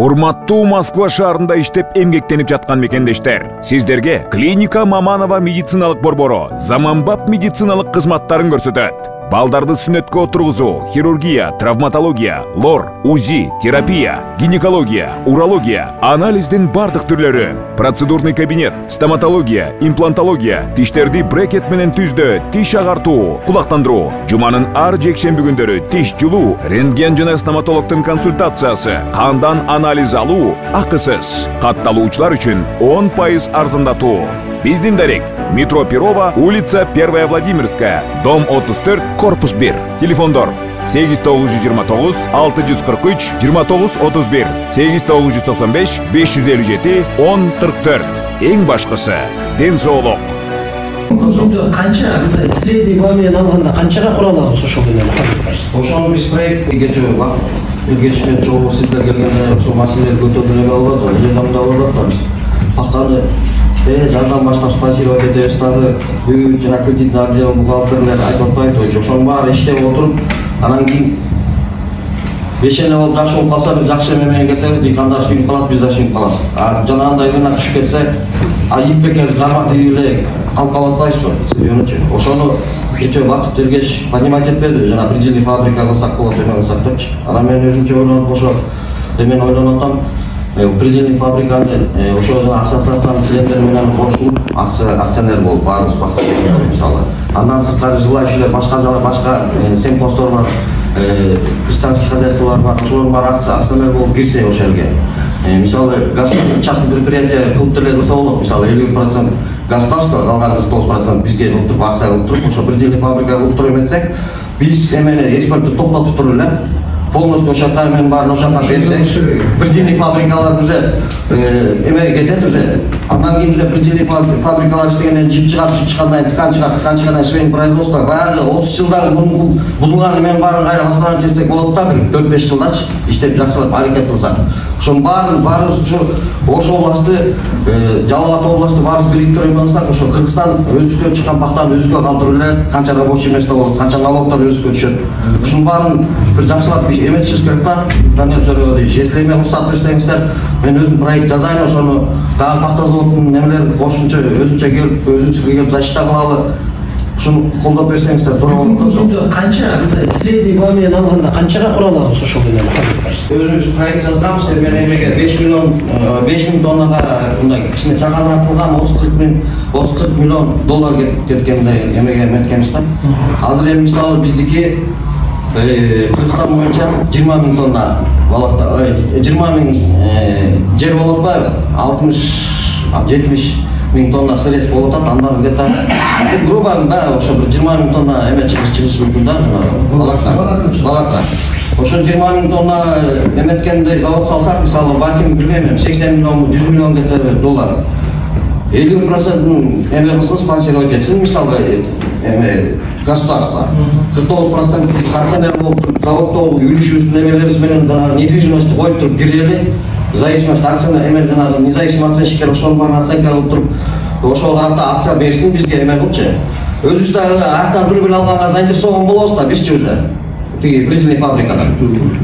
Урматтуу Москва шаарында иштеп эмгектенип жаткан мекендештер, сиздерге Клиника Маманова медициналык борбору заманбап медициналык кызматтарын көрсөтөт. Балдарды сүннөткө отургузуу, хирургия, травматология, лор, УЗИ, терапия, гинекология, урология, анализдин бардык түрлөрү, процедурный кабинет, стоматология, имплантология, тиштерди брекет менен түздөө, тиш агартуу, кулактандыруу, жуманын ар жекшемби күндөрү тиш жулуу, рентген жана стоматологдун консультациясы, кандан анализ алуу акысыз. Катталуучулар үчүн 10% арзандатуу. Биздин дарек: метро Перова, улица 1 Владимирская, дом 34, корпус 1. Телефондор 8929 643 2931, 8995 557 1044. Эң башкысы ден соолук. Канча средний менен алганда канчага куралабыз ошол менен? Ошону биз проектке вакыт келгечке жолу сиздер келгенде ошол маселелерди көтөрүп алып атат, жардамды алып атат. Аканы жардам баштап спонсировать этебиз дагы бүт жана кредитный отдел бухгалтерлер айтып атпайбы, ошонун баары иштеп отуруп, анан кийин бешене болуп жакшы болуп калса биз жакшы эмемен кетебиз, дыйкандар сүйүнүп калат, биз да сүйүнүп калабыз. Жанагындай гана түшүп кетсе, иппекер жармак тийип эле калкалап атпайбызбы? Ошону кечээ вакыт тергеш понимать этпеди, жана предельный фабрика кылсак болот эме кылсак депчи. Анан мен өзүмчө ойлонуп ошо эмени ойлонуп атам. Предельный фабриканы ошо ассоциациянын члендери менен кошулуп акционер болуп баарыбыз бакыт мисалы. Андан сырткары желающийлер башка семхоздор бар, крестьянский хозяйстволор бар, ошолордун баары акционер болуп кирсе ошол жерге. Мисалы частный предприятие кылып деле кылса болот. Мисалы 50% государство, калган 49% бизге кылып туруп акция кылып туруп, ошо предельный фабрика кылып туруп эметсек, биз эмени экспортты токтотуп туруп эле полностью ошол каймен баарын ошака берсек, предельный фабрикалар уже эме кетет уже. Андан кийин уже предельный фабрикалар иштегенден жип чыгат, ткань чыгат, швейный производство баягы 30 жылдагы бузулган эменин баарын кайра восстановить этсек болот да, 4-5 жылдачы иштеп жакшылап аракет кылсак. Ошонун баарыбыз ошол областты, Жалал Ата областты баарыбыз бириктирип эме кылсак, ошо Кыргызстан өзүкө чыккан бактан өзүкө калтырып эле канча рабочий место болот, канча налогдор өзүкө түшөт. Ушунун баарын бир жакшылап эметишибиз керек да. Даниил Төрөгөлович, если эме уруксат берсеңиздер, мен өзүм проект жазайын, ошону дагы пахта заводунун немелери кошумча өзүнчө келип защита кылалы. Ушуну колдоп берсеңиздер туура болот. Канча средний менен алганда канчага куралабыз ошол менен? Өзүбүз проект жазганбыз, мен эмеге 5 миң тоннага мындай кичине чаганыраак кылгам, 30-40 миллион доллар кеткендей эмеге эметкенбиз да. Азыр эми мисалы биздики Кыргызстан боюнча 20 миң тонна 20 миң жер болуп атпайбы? 60-70 миң тонна срез болуп атат, андан где-то грубо да, ошо бир 20 миң тонна эме чыгышы мүмкүн да, балакта. Ошо 20 миң тонна эметкендей завод салсак, мисалы, балким билбейм, 80 миллион, 100 миллион доллар. 50% эме кылсын, спонсировать этсин, мисалы, эме государство. 49% акционер болуп, заводдо үлүшүбүздүн эмелерибиз менен недвижимость коюп туруп кирели. Зависимость акционер эме жана независимый оценщиктер ошонун баарын оценка кылып туруп, ошого карата акция берсин бизге эме кылчы. Өзүбүз да аяктан прибыль алганга заинтересован болобуз да, бизчи уже. Тиги предельный фабрикада.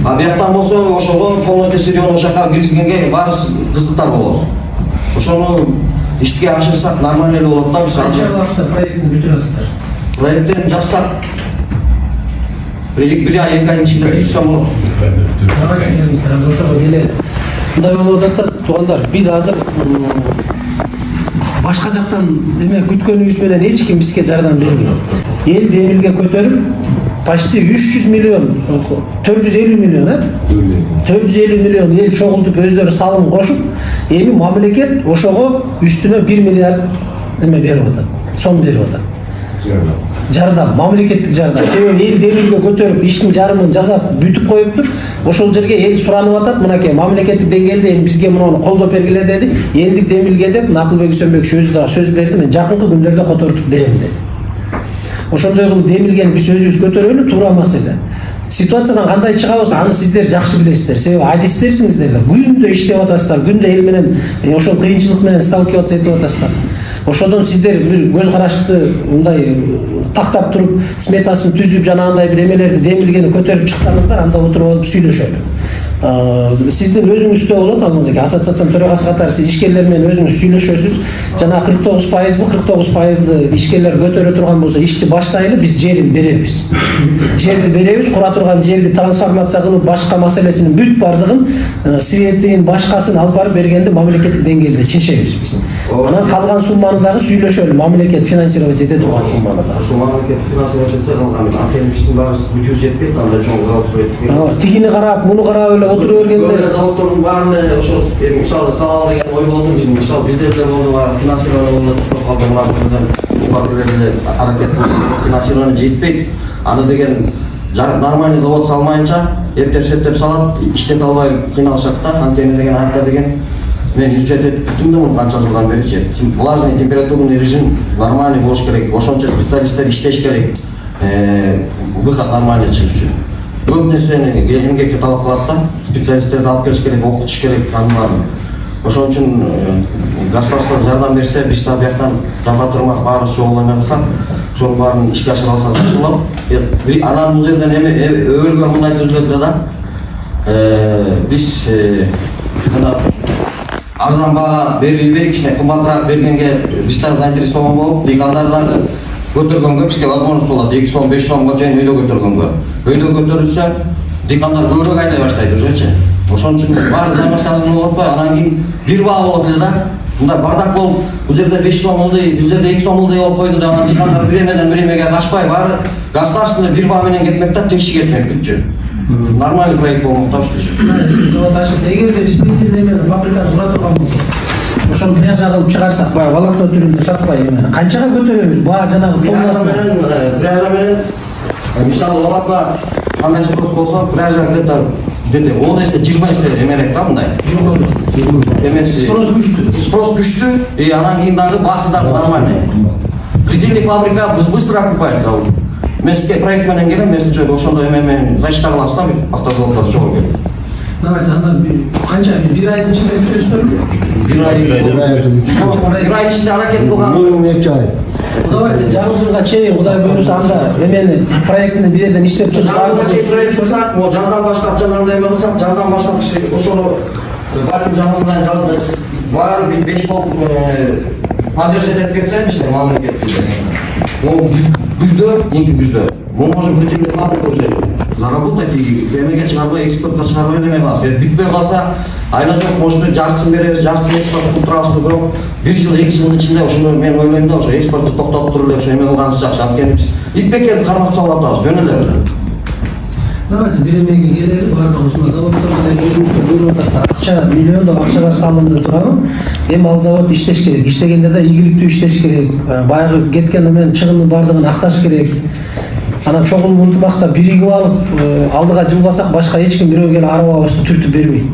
А бияктан болсо ошого полностью сырьёну ошака киргизгенге баарыбыз кызыктар болобуз. Ошону ишке ашырсак нормально эле болот да. Канча вакытта проектти бүтүрөсүздөр? Проекттен жасап bir ay 2 ayın içinde büyütsem olur. Ошого келе мындай болуп атат туугандар, биз азыр башка жактан эме күткөнүбүз менен эч ким бизге жардам бербейт. Эл демилге көтөрүп почти 300 миллион, 450 миллион, 450 миллион эл чогултуп өздөрү салым кошуп, эми мамлекет ошого үстүнө 1 миллиард эме берип атат, сом берип атат. Жардам, мамлекеттик жардам. Себеби эл демилге көтөрүп, иштин жарымын жасап, бүтүп коюптур. Ошол жерге эл суранып атат, мынакей мамлекеттик деңгээлде бизге муну колдоп бергиле деди. Элдик демилге деп Акылбек Үсөнбекович өзү да сөз берди, мен жакынкы күндөрдө котортуп берем деди. Ошондой кылып демилгени биз өзүбүз көтөрөлү, туура маселе. Ситуациядан кандай чыгабыз, аны сиздер жакшы билесиздер. Себеби адистерсиңиздер да, күндө иштеп атасыздар, күндө эл менен ошол кыйынчылык менен сталкиваться этип атасыздар. Ошодон сиздер бир көз карашты мындай тактап туруп, сметасын түзүп, жанагындай бир эмелерди демилгени көтөрүп чыксаңыздар, анда отуруп алып сүйлөшөлү. Сиздин өзүңүздө болот алыңыз ассоциациянын төрагасы катары сиз ишкерлер менен өзүңүз сүйлөшөсүз. Жана 49% ишкерлер көтөрө турган болсо ишти баштайлы, биз жерин беребиз. Жерди беребиз, кура турган жерди трансформация кылып башка маселесинин бүт бардыгын светин башкасын алып барып бергенде мамлекеттик деңгээлде чечебиз биз. Анан калган сумманы дагы сүйлөшөлү, мамлекет финансировать эте турган сумманы да. Ошо мамлекет финансировать этсе калган академиктин баары бюджет жетпейт, анда чоң завод сурет. Тигини карап, муну карап эле отуруп бергенде заводдордун баарын ошо мисалы салалы деген ой болду. Мисалы бизде деле болду, финансирование токтолду, муну аракет финансирование жетпейт. Аны деген нормальный завод салмайынча эптеп салат, иштете албай кыйналышат да. Антени деген айта деген мен изучать еттим да, муну канча жылдан беричи. Влажный температурный режим нормальный болуш керек. Ошончо специалисттер иштеш керек. Выход нормальный чыгыш үчүн. Көп нерсени эмгекке талап кылат да, специалисттерди алып келиш керек, окутуш керек анын. Ошон үчүн государство жардам берсе, биз да бияктан жаба турмак баары чогуу эме кылсак, ошонун баарын ишке ашыра алсак ачылып, анан бул жерден өбөлгө мындай түзүлөт да. Биз мына арзан бага бербей, кичине кымбатыраак бергенге биз да заинтересован болуп, дыйкандар дагы көтөргөнгө бизге возможность болот. 2 сом, 5 сомго чейин өйдө көтөргөнгө. Өйдө көтөрүлсө, дыйкандар көбүрөөк айдай баштайт ошочу. Ошон үчүн баары замасаңыз болот, анан кийин бир баа болот эле да. Мындай бардак болуп, бул жерде 5 сом ылдый, бул жерде 2 сом ылдый болуп койду да, анан дыйкандар биремеден биремеге качпай, баары государственный бир баа менен кетмек да, текши кетмек бүтчү. Нормальный проект болмок да ушул. Завод ачылса, эгерде биз бензин фабриканы кура турган болсок, ошону биржага кылып чыгарсак, баягы волокно түрүндө сатпай эмне, канчага көтөрөбүз? Баа жанагы тоннасы менен, биржа менен мисалы волокно кандай спрос болсо, биржа где-то 10 эсе 20 эсе эмерээк да мындай. Эмеси спрос күчтүү, и анан кийин дагы баасы дагы нормальный. Предельный фабрика быстро окупается. Меске проект менен келем, месинчө ошондой эме менен защита кылабыз да, автозаводдор чогуу келип. Давайте андан канча бир айдын ичинде бүтөсүздөрбү? Бир ай ичинде аракет кылган. 2 ай. Давайте жаңы жылга чейин Кудай буйруса анда эмени проектини бир жерден иштеп чыгып проект кылсак, могу жаздан баштап жанагындай эме кылсак, жаздан баштап ошону балким жаңыдан жазып баары 5 болуп поддержать этип кетсемизчи мамлекет. Могу күздө. Мы можем предельную фабрику уже заработать и эмеге чыгарбай, экспортко чыгарбай эме кылабыз. Бүтпөй калса, айла жок, может быть, жартысын беребиз, жартысын экспортко турабыз, бирок 1 жыл, 2 жылдын ичинде ошону мен ойлойм да, ошо экспортты токтотуп туруп эле ошо эме кылганыбыз жакшы. Анткени биз иппекке кармап салып атабыз, жөн эле. Давайте бир эмеге келели, баардыгыбыз заводдордо өзүбүздү көрүп атасыздар. Акча миллиондоп акчалар салынды турабы. Эми ал завод иштеш керек. Иштегенде да ийгиликтүү иштеш керек. Баягы кеткен эмен чыгымдын баардыгын акташ керек. Анан чогуу ынтымакта биригип алып, алдыга жылбасак башка эч ким бирөө келип арабабызды түртүп бербейт.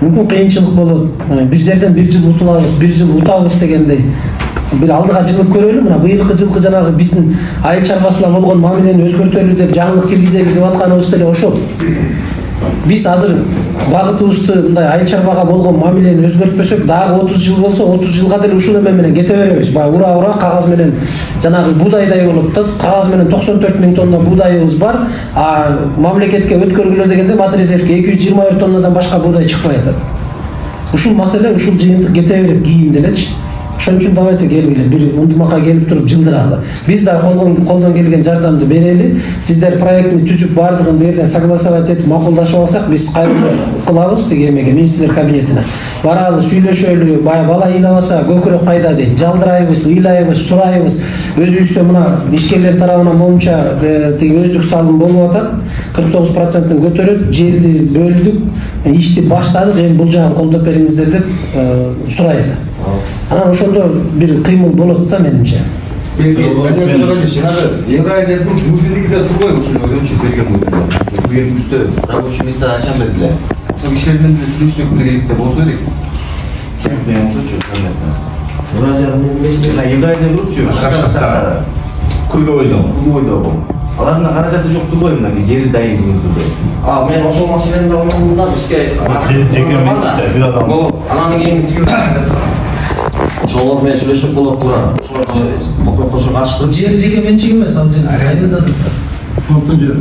Мүмкүн кыйынчылык болот. Бир жерден 1 жыл утулабыз, 1 жыл утабыз дегендей. Бир алдыга жылып көрөлү, мына быйылкы жылкы жанагы биздин айыл чарбасына болгон мамилени өзгөртөлү деп жаңылык киргизели деп атканыбыз деле ошол. Биз азыр багытыбызды мындай айыл чарбага болгон мамилени өзгөртпөсөк, дагы 30 жыл болсо, 30 жылга деле ушул эме менен кете беребиз. Бай ура кагаз менен жанагы буудайдай болот да. Кагаз менен 94 000 тонна буудайыбыз бар, а мамлекетке өткөргүлө дегенде матрезервке 220 тоннадан башка буудай чыкпай атат. Ушул маселе, ушул жыйынтык кете берет кийин делечи. Ошон үчүн давайте келгиле, бир ынтымакка келип туруп жылдыралы. Биз да колдон келген жардамды берели. Сиздер проектни түзүп бардыгын берден согласовать этип макулдашып алсак, биз кайра кылабыз деги эмеге, министрлер кабинетине. Баралы, сүйлөшөлү, бала ыйлабаса көкүрөк пайда дейт. Жалдырайбыз, ыйлайбыз, сурайбыз. Өзүбүздө мына ишкерлер тарабынан боюнча тиги өздүк салым болуп атат. 49%-ын көтөрөт, жерди бөлдүк, ишти баштадык, эми бул жагын колдоп бериңиздер деп сурайлы. Анан ошондо бир кыймыл болот да менимче. Евразиядын мүмкүндүгү турбойбу ушул өзүнчө берген мүмкүндүгү. Бул жерибизде рабочий места ачам бердилер. Ошол кишилер менен сүйлөшсөк керек деп болсо керек. Мен ошочу эмесин. Евразиянын эмесин Евразия болчу. Кыргызстанда. Алардын каражаты жок турбойбу, мына жери дайын турбойбу. Мен ошол маселени да ойлондум да, бизге анан кийин ошолор менен сүйлөшүп болот турат. Ошолорду кошо катыштырып Жер жеке менчик эмес, ал жер айылда турат. Топтун жери.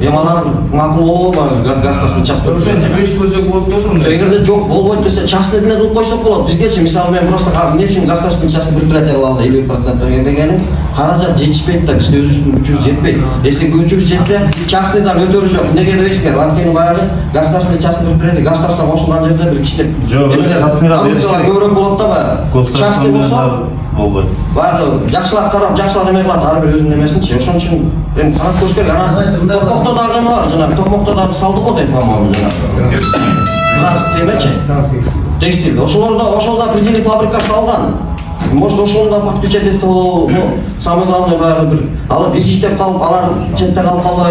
Алар макул болобу государственный частный Ошентип күрөшүп көрсөк болот да ошондой. Эгерде жок болбойт десе частный деле кылып койсок болот. Бизгечи мисалы мен просто эмне үчүн государственный частный предприятие кылабыз 50% дегеним каражат жетишпейт да, бизге өзүбүздүн күчүбүз жетпейт. Если күчүбүз жетсе, частныйдан өтөрү жок. Эмнеге дебейсиңер? Анткени баягы государственный частный предприятие государство кошулган жерде бир кичине көбүрөөк болот да баягы. Частный болсо болбойт. баягы жакшылап карап, жакшылап эме кылат, ар бир өзүнүн эмесинчи. Ошон үчүн эми карап көрүш керек. Анан Токмокто дагы эме бар, жана Токмокто дагы салдык го дейт, по-моему, жана. Транс демечи? Текстиль. Ошолда определенный фабрика салган. Может, ошону да подключать etse болобу. Самое главное баягы бир алар биз иштеп калып, алар четте калып калбайбы.